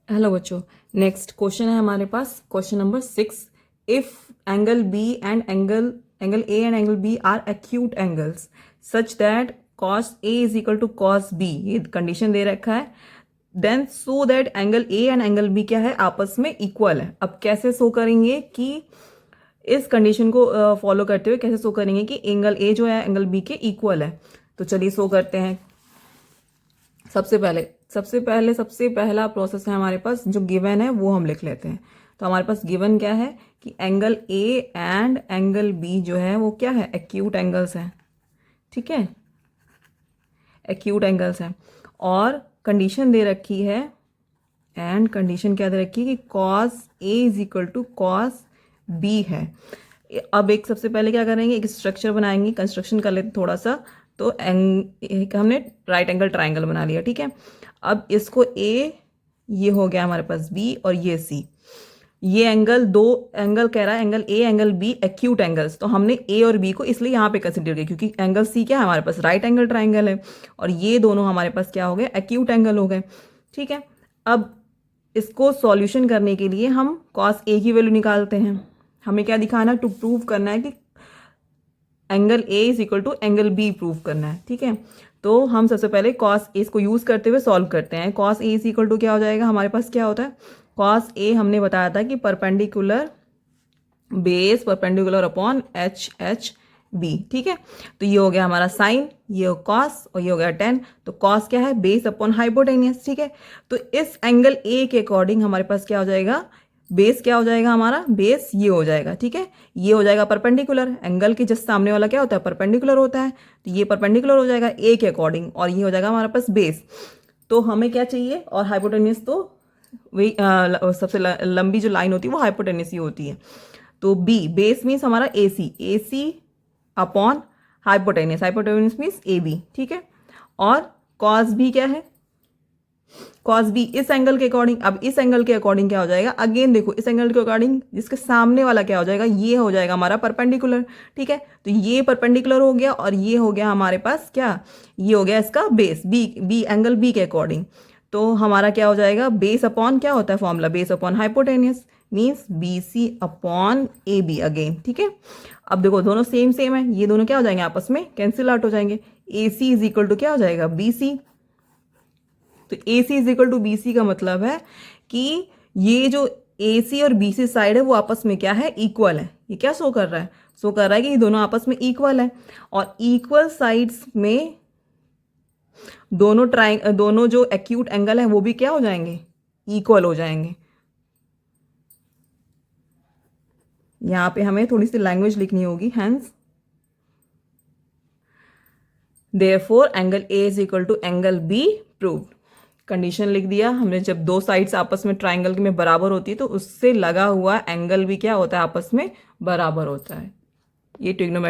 Hello बच्चों, next question है हमारे पास question number 6। If angle B and angle A and angle B are acute angles such that cos A is equal to cos B, ये condition दे रखा है, then so that angle A and angle B क्या है, आपस में equal है। अब कैसे शो करेंगे कि इस कंडीशन को फॉलो करते हुए कैसे शो करेंगे कि एंगल ए जो है एंगल बी के इक्वल है। तो चलिए शो करते हैं। सबसे पहला प्रोसेस है हमारे पास, जो गिवन है वो हम लिख लेते हैं। तो हमारे पास गिवन क्या है कि angle A and angle B जो है वो क्या है, एक्यूट एंगल्स हैं। ठीक है, एक्यूट एंगल्स हैं। और कंडीशन दे रखी है, एंड कंडीशन क्या दे रखी है कि cos A is equal to cos B है। अब एक सबसे पहले क्या करेंगे, एक स्ट्रक्चर बनाएंगे, कंस्ट्रक्शन कर लेते थोड़ा सा। तो एक हमने राइट एंगल ट्राइंगल बना लिया। ठीक है, अब इसको ए, ये हो गया हमारे पास बी, और ये सी। ये एंगल, दो एंगल कह रहा है, angle A angle B acute angles, तो हमने ए और बी को इसलिए यहाँ पे कंसिडर किया क्योंकि एंगल सी क्या है हमारे पास, राइट एंगल ट्राइंगल है, और ये दोनों हमारे पास क्या हो गए, एक्यूट एंगल हो गए। ठीक है, अब इसको सॉल्यूशन करने के लिए हम कॉस ए की वैल्यू निकालते हैं। हमें क्या दिखाना, टू प्रूव करना है कि angle A is equal to angle B prove करना है। ठीक है, तो हम सबसे पहले कॉस ए को यूज करते हुए सॉल्व करते हैं। Cos A is equal to क्या हो जाएगा, हमारे पास क्या होता है, कॉस ए हमने बताया था कि perpendicular base perpendicular upon H H B. ठीक है, तो ये हो गया हमारा साइन, ये कॉस, और ये हो गया टेन। तो कॉस क्या है, बेस अपॉन हाइपोटेनियस। ठीक है, तो इस एंगल ए के अकॉर्डिंग हमारे पास क्या हो जाएगा, बेस क्या हो जाएगा हमारा, बेस ये हो जाएगा। ठीक है, ये हो जाएगा परपेंडिकुलर, एंगल के जस्ट सामने वाला क्या होता है, परपेंडिकुलर होता है, तो ये परपेंडिकुलर हो जाएगा ए के अकॉर्डिंग, और ये हो जाएगा हमारे पास बेस। तो हमें क्या चाहिए, और हाइपोटेनियस तो वही सबसे लंबी जो लाइन होती है वो हाइपोटेनियस ही होती है। तो बी, बेस मीन्स हमारा A C upon hypotenuse, hypotenuse means A B. ठीक है, और कॉस बी क्या है, कॉस बी इस एंगल के अकॉर्डिंग। अब इस एंगल के अकॉर्डिंग क्या हो जाएगा, अगेन देखो इस एंगल के अकॉर्डिंग जिसके सामने वाला क्या हो जाएगा, ये हो जाएगा हमारा परपेंडिकुलर। ठीक है, तो ये परपेंडिकुलर हो गया, और ये हो गया हमारे पास क्या, ये हो गया इसका बेस, बी एंगल बी के अकॉर्डिंग। तो हमारा क्या हो जाएगा, बेस अपॉन क्या होता है formula, base upon hypotenuse means B C upon A B again. ठीक है, अब देखो दोनों सेम सेम है, ये दोनों क्या हो जाएंगे, आपस में कैंसिल आउट हो जाएंगे। A C is equal to क्या हो जाएगा, बी सी। तो A C is equal to B C का मतलब है कि ये जो ए सी और बी सी साइड है वो आपस में क्या है, इक्वल है। ये क्या शो कर रहा है, शो कर रहा है कि ये दोनों आपस में इक्वल है, और इक्वल साइड्स में दोनों जो एक्यूट एंगल है वो भी क्या हो जाएंगे, इक्वल हो जाएंगे। यहाँ पे हमें थोड़ी सी लैंग्वेज लिखनी होगी, hence therefore angle A is equal to angle B proved. Condition लिख दिया हमने, जब दो साइड्स आपस में ट्राइंगल में बराबर होती है तो उससे लगा हुआ एंगल भी क्या होता है, आपस में बराबर होता है। ये ट्रिग्नोमेट्री